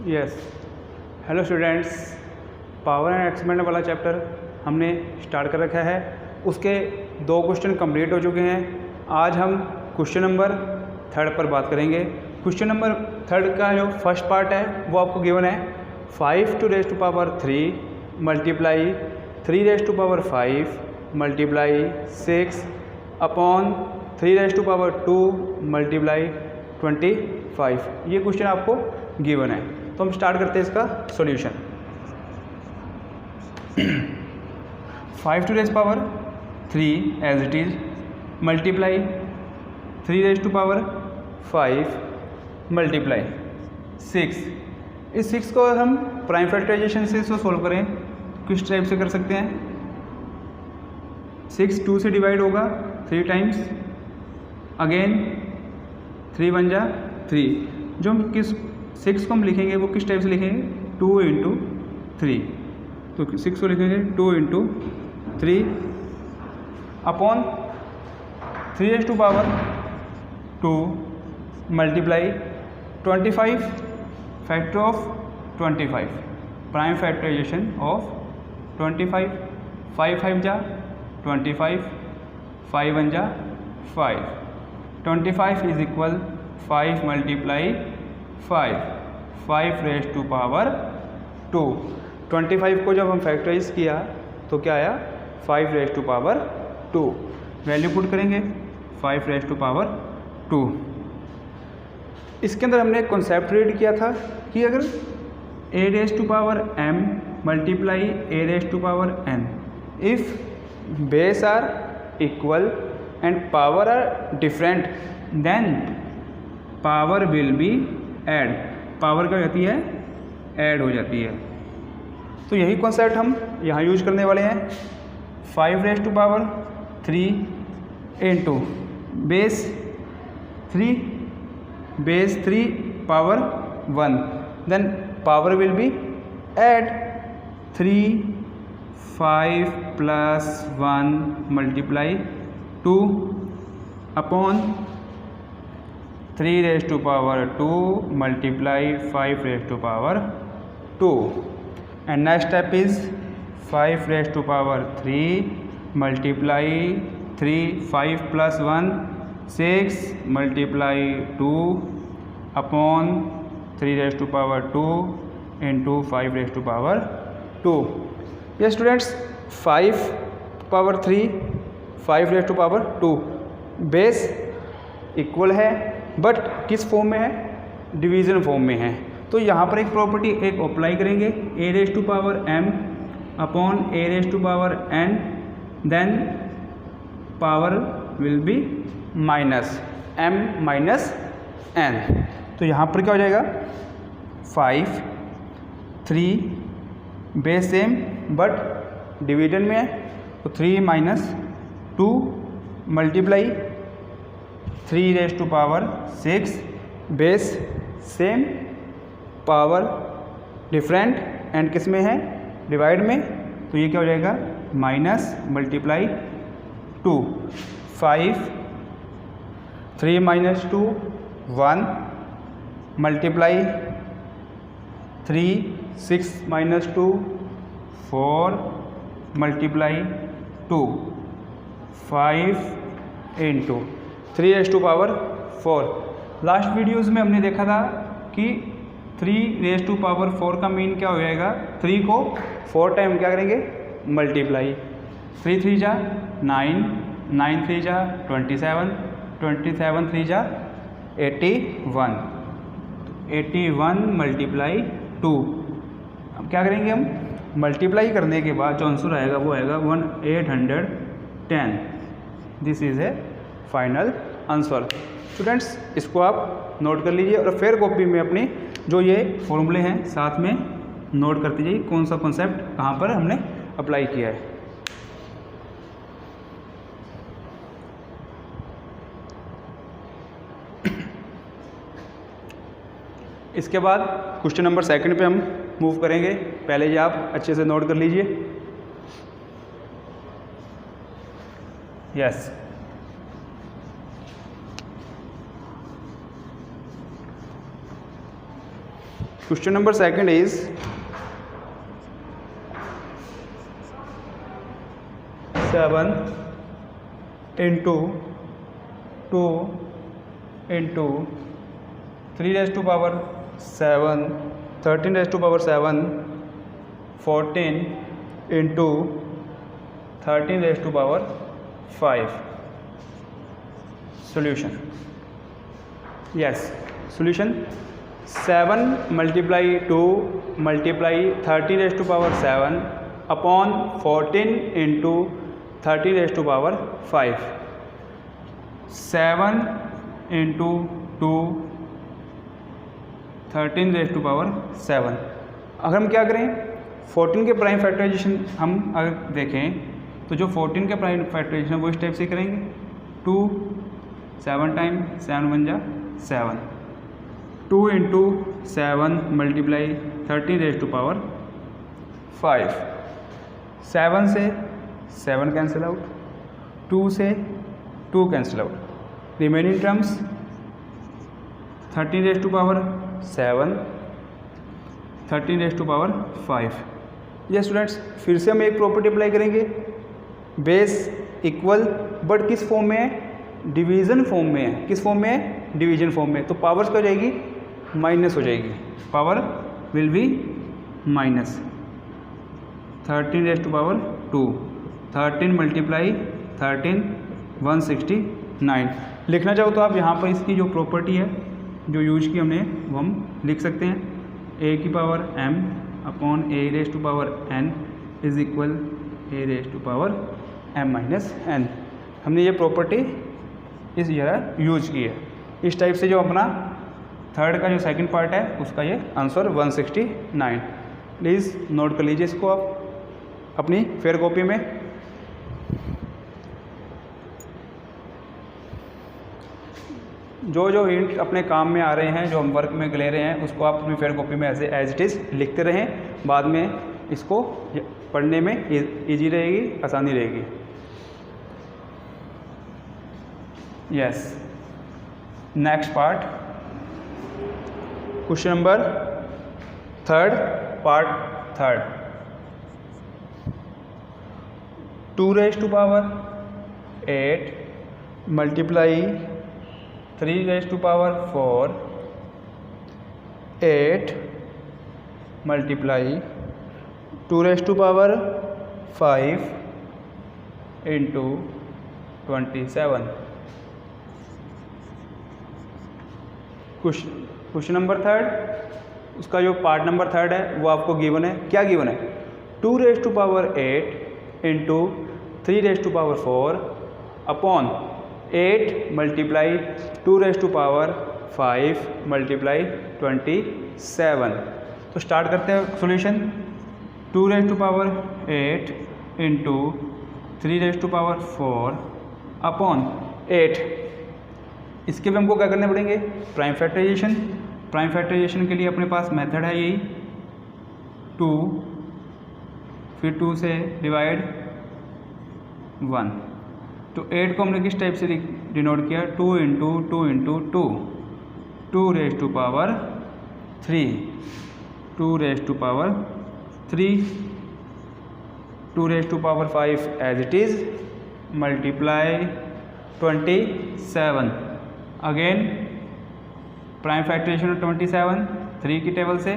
Yes, hello students, power and expand वाला chapter हमने start कर रखा है। उसके 2 क्वेश्चन कंप्लीट हो चुके हैं। आज हम क्वेश्चन नंबर 3 पर बात करेंगे। क्वेश्चन नंबर 3 का जो फर्स्ट पार्ट है वो आपको गिवन है 5 to raise to power 3 multiply 3 raise to power 5 multiply 6 upon 3 raise to power 2 multiply 25। ये क्वेश्चन आपको गिवन है, तो हम स्टार्ट करते हैं इसका solution. 5 to raise power 3 as it is multiply 3 raise to power 5 multiply 6। इस 6 को हम प्राइम फैक्टराइजेशन से इसको सोल्व करें किस टाइप से कर सकते हैं। 6 2 से डिवाइड होगा 3 टाइम्स, अगेन 3 1 जा 3। जो हम किस 6 को हम लिखेंगे वो किस टाइप से लिखेंगे, 2 into 3। तो 6 को लिखेंगे 2 into 3 upon 3 raise to power 2 multiply 25 factor of 25, prime factorization of 25। 5 5 जा 25, 5 1 जा 5, 25 is equal 5 multiply 5 raise to power 2। 25 को जब हम फैक्टराइज किया तो क्या आया, 5 raise to power 2। Value put करेंगे 5 raise to power 2। इसके अंदर हमने एक कॉन्सेप्ट रीड किया था कि अगर a raise to power m multiply a raise to power n, if base are equal and power are different then power will be add. Power क्या हो जाती है, ऐड हो जाती है। तो यही कॉन्सेप्ट हम यहाँ यूज करने वाले हैं। 5 raise to power 3 into base 3 power 1, then power will be add 3 5 plus 1 multiply 2 upon 3 raise to power 2 multiply 5 raise to power 2, and next step is 5 raise to power 3 multiply 5 plus 1 6 multiply 2 upon 3 raise to power 2 into 5 raise to power 2। yes students, 5 power 3 5 raise to power 2 base equal है but किस form में है, division form में है। तो यहाँ पर एक प्रॉपर्टी एक अप्लाई करेंगे, a raise to power m upon a raise to power n, then power will be minus m minus n। तो यहाँ पर क्या हो जाएगा, 5 3 बेस सेम बट डिवीजन में है, तो 3 minus 2 multiply 3 raise to power 6 base same power different and किस में है, डिवाइड में। तो ये क्या हो जाएगा, minus multiply 2 5 3 minus 2 1 multiply 3 6 minus 2 4 multiply 2 5 into 3 raise to power 4। Last videos में हमने देखा था कि 3 raise to power 4 का मीन क्या हो जाएगा, 3 को 4 टाइम क्या करेंगे, मल्टीप्लाई 3 3 जा 9 9 3 जा 27 27 3 जा 81 मल्टीप्लाई 2। अब क्या करेंगे हम, मल्टीप्लाई करने के बाद जो आंसर आएगा वो आएगा 1810। This is A final answer. Students इसको आप नोट कर लीजिए और फिर कॉपी में अपनी जो ये फॉर्मूले हैं साथ में नोट करते जाइए कौन सा कॉन्सेप्ट कहाँ पर हमने अप्लाई किया है। इसके बाद क्वेश्चन नंबर 2 पे हम मूव करेंगे। पहले ये आप अच्छे से नोट कर लीजिए। Yes, Question number second is 7 into 2 into 3 raised to power 7, 13 raised to power 7, 14 into 13 raised to power 5. Solution. Yes, solution 7 multiply 2 multiply 30 raised to power 7 upon 14 into 30 raised to power 5. 7 into 2 13 raise to power 7. अगर हम क्या करें 14 के prime factorisation हम अगर देखें तो जो 14 के प्राइम फैक्टराइजेशन वो इस टाइप से करेंगे 2 7 टाइम 7 बन जा 7 2 into 7 multiply 13 raise to power 5. 7 से 7 कैंसिल आउट 2 से 2 cancel out. Remaining terms 13 raise to power 7 13 raise to power 5. ये स्टूडेंट्स फिर से हम एक प्रॉपर्टी अप्लाई करेंगे. बेस इक्वल बट किस फॉर्म में है? डिवीज़न फॉर्म में है. किस फॉर्म में है? डिवीजन फॉर्म में. तो पावर्स क्या हो जाएगी? माइनस हो जाएगी. Power will be minus 13 raise to power 2. 13 multiply 13 169. लिखना चाहो तो आप यहाँ पर इसकी जो प्रॉपर्टी है जो यूज की हमने वो हम लिख सकते हैं. ए की power m upon A raise to power n is equal A raise to power m minus n. हमने ये प्रॉपर्टी इस जगह यूज की है. इस टाइप से जो अपना थर्ड का जो सेकंड पार्ट है उसका ये आंसर 169. प्लीज़ नोट कर लीजिए इसको आप अपनी फेयर कॉपी में. जो जो हिंट अपने काम में आ रहे हैं जो हम वर्क में ले रहे हैं उसको आप अपनी फेयर कॉपी में ऐसे एज इट इज़ लिखते रहें. बाद में इसको पढ़ने में इजी रहेगी, आसानी रहेगी. Yes, next part question number third part third. 2 raise to power 8 multiply 3 raise to power 4 8 multiply 2 raise to power 5 into 27. Question number third उसका जो पार्ट नंबर थर्ड है वो आपको गिवन है. क्या गिवन है? 2 raise to power 8 into 3 raise to power 4 upon 8 multiply 2 raise to power 5 multiply 27. तो start करते हैं solution. 2 raise to power 8 into 3 raise to power 4 upon 8. इसके भी हमको क्या करने पड़ेंगे? Prime factorization. प्राइम फैक्टराइजेशन के लिए अपने पास मेथड है यही 2 फिर 2 से डिवाइड 1. तो 8 को हमने किस टाइप से डिनोट किया? 2 into 2 into 2 2 raise to power 3 2 raise to power 3 2 raise to power 5 as it is multiply 27. Again prime factorization 27 3 की टेबल से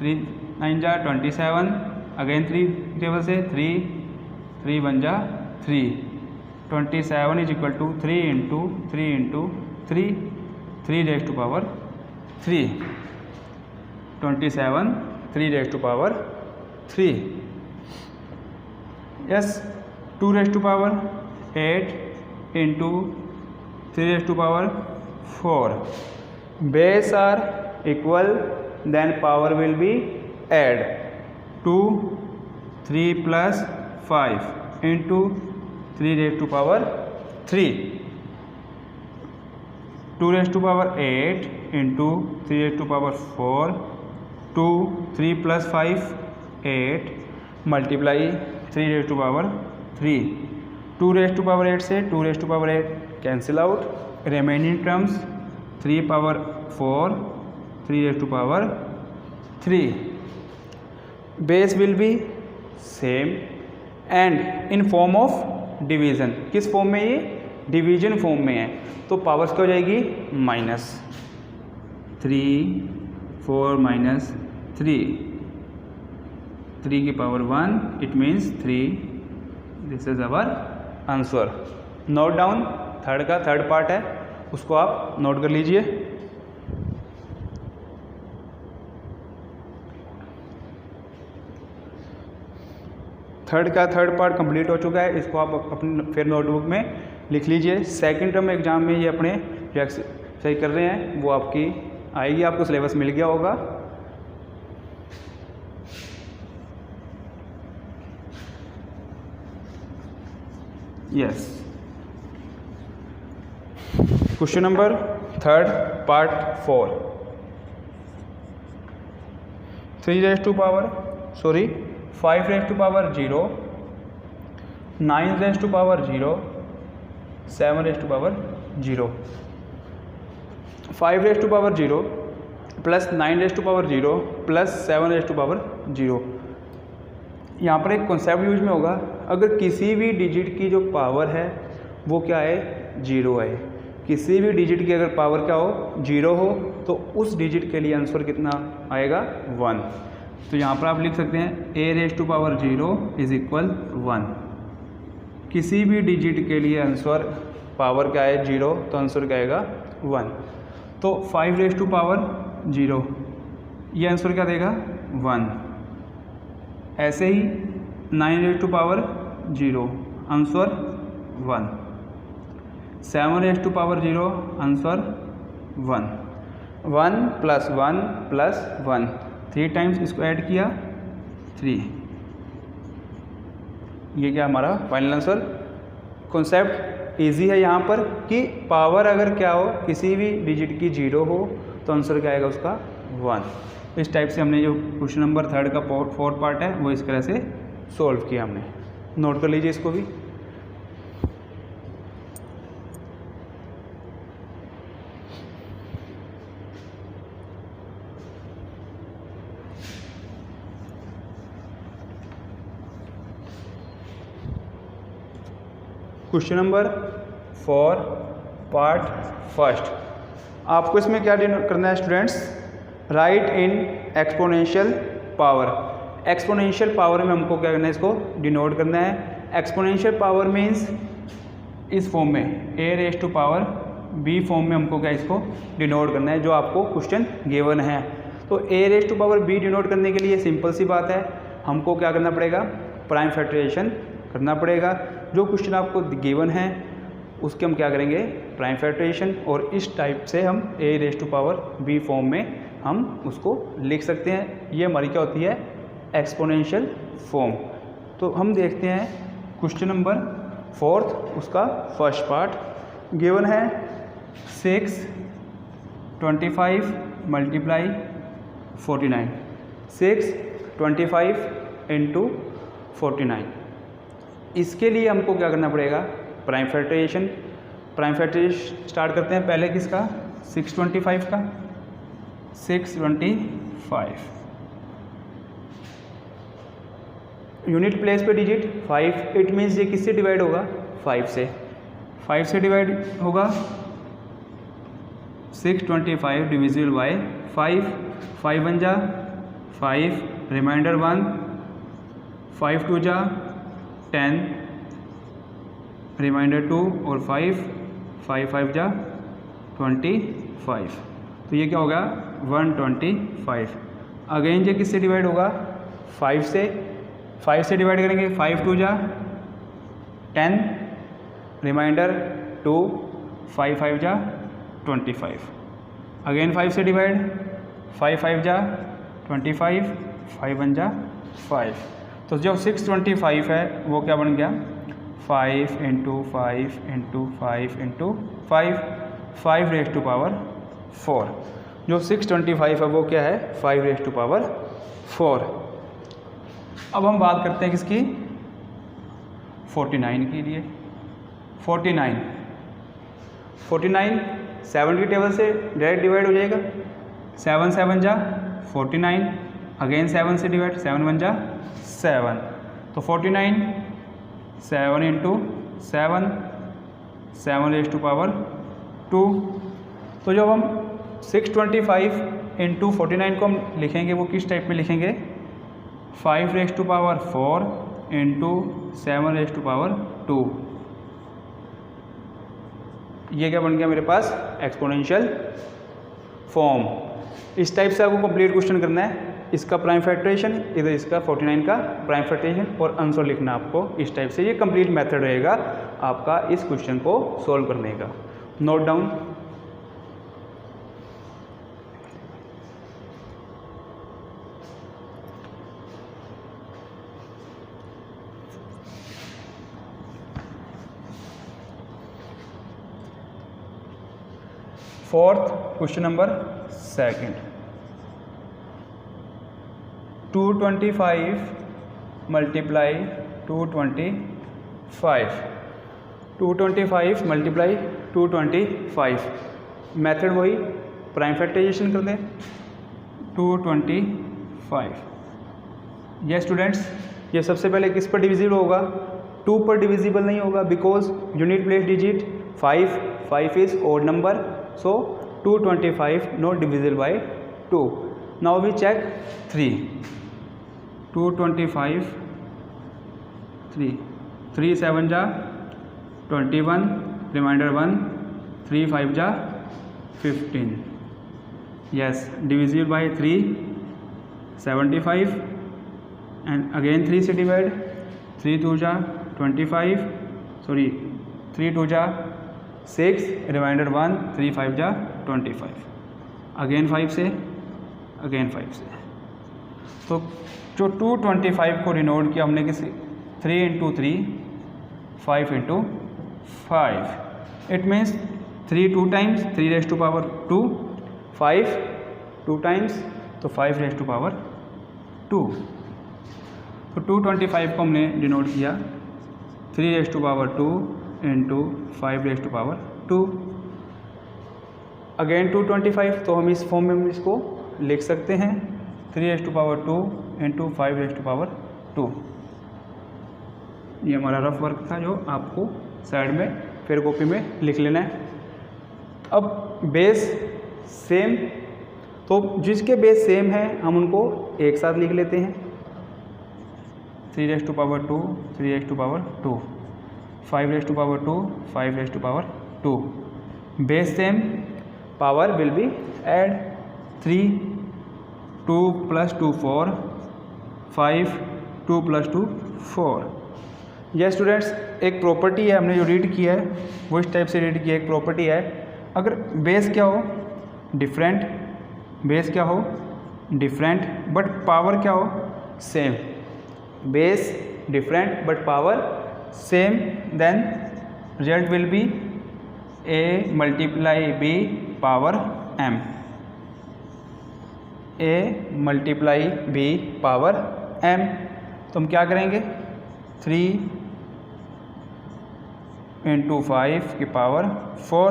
3 9 जा 27. अगेन 3 की टेबल से 3 बन जा 3. 27 is equal to 3 into 3 into 3 raise to power 3. 27 3 raise to power 3. Yes, 2 raise to power 8 into 3 raise to power 4. Base are equal then power will be add 2 3 plus 5 into 3 raise to power 3. 2 raise to power 8 into 3 raise to power 4 2 3 plus 5 8 multiply 3 raise to power 3. 2 raise to power 8 से 2 raise to power 8 cancel out. Remaining terms 3 power 4 3 raise to power 3, base will be same and in form of division. किस form में? ये division form में है, तो powers क्या हो जाएगी? -3, 4 - 3 की power 1, it means 3। This is our answer. Note down, third part है, उसको आप नोट कर लीजिए। थर्ड पार्ट कंप्लीट हो चुका है, इसको आप अपने फिर नोटबुक में लिख लीजिए। सेकंड टर्म एग्जाम में ये अपने जो सही कर रहे हैं वो आपकी आएगी, आपको सिलेबस मिल गया होगा। Yes, question number 3 part 4। 5 raised to power 0, 9 raised to power 0, 7 raised to power 0, 5 raised to power 0 plus 9 raised to power 0 plus 7 raised to power 0। यहाँ पर एक कॉन्सेप्ट यूज में होगा, अगर किसी भी डिजिट की जो पावर है वो क्या है? 0 है। किसी भी डिजिट की अगर पावर क्या हो? 0 हो, तो उस डिजिट के लिए आंसर कितना आएगा? 1। तो यहाँ पर आप लिख सकते हैं a raised to power 0 is equal 1। किसी भी डिजिट के लिए आंसर पावर क्या है? 0, तो आंसर क्या आएगा? 1। तो 5 raised to power 0, ये आंसर क्या देगा? 1। ऐसे ही 9 raised to power 0, answer 1। 7 raised to power 0, answer 1। 1 + 1 + 1, 3 times इसको ऐड किया 3। ये क्या हमारा फाइनल आंसर। कॉन्सेप्ट इजी है यहाँ पर कि पावर अगर क्या हो, किसी भी डिजिट की 0 हो, तो आंसर क्या आएगा उसका? 1। इस टाइप से हमने जो क्वेश्चन नंबर 3 का 4 पार्ट है वो इस तरह से सॉल्व किया हमने। नोट कर लीजिए इसको भी। Question number 4 part 1। आपको इसमें क्या करना है students? Right in exponential power. Exponential power में हमको क्या करना है? इसको डिनोट करना है। एक्सपोनेंशियल पावर मीन्स इस फॉर्म में a raised to power b form में हमको क्या इसको डिनोट करना है, जो आपको क्वेश्चन गिवन है। तो a raised to power b denote करने के लिए सिंपल सी बात है, हमको क्या करना पड़ेगा? प्राइम फैक्टराइजेशन करना पड़ेगा। जो क्वेश्चन आपको गिवन है उसके हम क्या करेंगे? Prime factorization. और इस टाइप से हम a raised to power b form में हम उसको लिख सकते हैं। ये हमारी क्या होती है? Exponential form. तो हम देखते हैं क्वेश्चन नंबर 4, उसका फर्स्ट पार्ट गिवन है 6 25 × 49। 6 25 × 49। इसके लिए हमको क्या करना पड़ेगा? Prime factorization. Prime factorization start करते हैं पहले किसका? 625 का। 625 यूनिट प्लेस पे डिजिट 5, इट मीन्स ये किससे डिवाइड होगा? 5 से। 5 से डिवाइड होगा। 625 डिविजिबल बाय 5, 5 1 जा 5, रिमाइंडर 1, 5 2 जा 10, रिमाइंडर 2 और 5, 5 5 जा 25। तो ये क्या होगा? 125। अगेन ये किससे डिवाइड होगा? 5 से। 5 से डिवाइड करेंगे 5 2 जा 10, रिमाइंडर 2, 5 5 जा 25। अगेन 5 से डिवाइड 5 5 जा 25, 5 1 जा 5। तो जो 625 है वो क्या बन गया? 5 × 5 × 5 × 5, 5 raised to power 4। जो 625 है वो क्या है? 5 raised to power 4। अब हम बात करते हैं किसकी? 49 के लिए। 49 7 की टेबल से डायरेक्ट डिवाइड हो जाएगा। 7 7 जा 49, अगेन 7 से डिवाइड, 7 1 जा 7, तो 49, 7 इंटू 7, 7 रेज़ टू पावर 2। तो जब हम 625 इंटू 49 को हम लिखेंगे वो किस टाइप में लिखेंगे, 5 raise to power 4 into 7 raise to power 2। ये क्या बन गया मेरे पास, एक्सपोनेंशियल फॉर्म। इस टाइप से आपको कंप्लीट क्वेश्चन करना है, इसका प्राइम फैक्टराइजेशन, इधर इसका 49 का प्राइम फैक्टराइजेशन और आंसर लिखना आपको इस टाइप से। ये कंप्लीट मेथड रहेगा आपका इस क्वेश्चन को सॉल्व करने का। Note down. Fourth question number second, 225 multiply 225, 225 multiply 225, method वही, प्राइम फैक्टराइजेशन कर दें 225। ये स्टूडेंट्स, ये सबसे पहले किस पर डिविजिबल होगा, 2 पर डिविजिबल नहीं होगा, because unit place digit 5 is odd number, so 225 not divisible by 2. Now we check 3, 225, 3 7 जा 21, रिमाइंडर 1, 3 5 जा 15, yes divisible by 3 75, and again 3 से डिवाइड, 3 2 जा 25, सॉरी 3 2 जा 6, रिमाइंडर 1, 3 5 जा 25, अगेन 5 से, अगेन 5 से। तो जो 225 को डिनोट किया हमने किसी 3 into 3, 5 into 5, it means 3 2 times, 3 raise to power 2, 5 2 times, तो 5 रेज़ टू पावर 2। तो 225 को हमने डिनोट किया 3 raise to power 2 into 5 raise to power 2, again 225, तो हम इस फॉर्म में हम इसको लिख सकते हैं 3 raise to power 2 into 5 raise to power 2। ये हमारा रफ वर्क था जो आपको साइड में फिर कॉपी में लिख लेना है। अब बेस सेम, तो जिसके बेस सेम है हम उनको एक साथ लिख लेते हैं, 3 raise to power 2, 3 raise to power 2, 5 raise to power 2, 5 raise to power 2, base same, power will be add, 3 2 + 2 4, 5 2 + 2 4। यह स्टूडेंट्स एक प्रॉपर्टी है, हमने जो रीड किया है वो इस टाइप से रीड किया है। एक प्रॉपर्टी है, अगर बेस क्या हो डिफरेंट, बेस क्या हो डिफरेंट बट पावर क्या हो same, base different but power same, then result will be a multiply b power m, a multiply b power m। तो हम क्या करेंगे 3 इंटू 5 की power 4,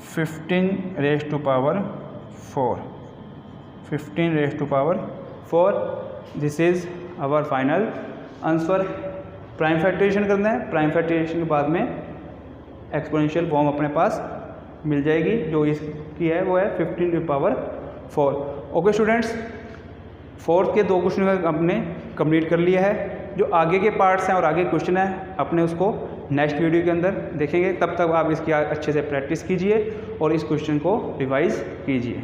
15 raise to power 4, 15 raise to power 4। This is our final answer. Prime factorization करना है, prime factorisation के बाद में एक्सपोनेंशियल फॉर्म अपने पास मिल जाएगी, जो इसकी है वो है 15 to power 4। Okay students, fourth के 2 क्वेश्चन हमने कंप्लीट कर लिया है। जो आगे के पार्ट्स हैं और आगे क्वेश्चन है अपने उसको नेक्स्ट वीडियो के अंदर देखेंगे। तब तक आप इसकी अच्छे से प्रैक्टिस कीजिए और इस क्वेश्चन को रिवाइज कीजिए।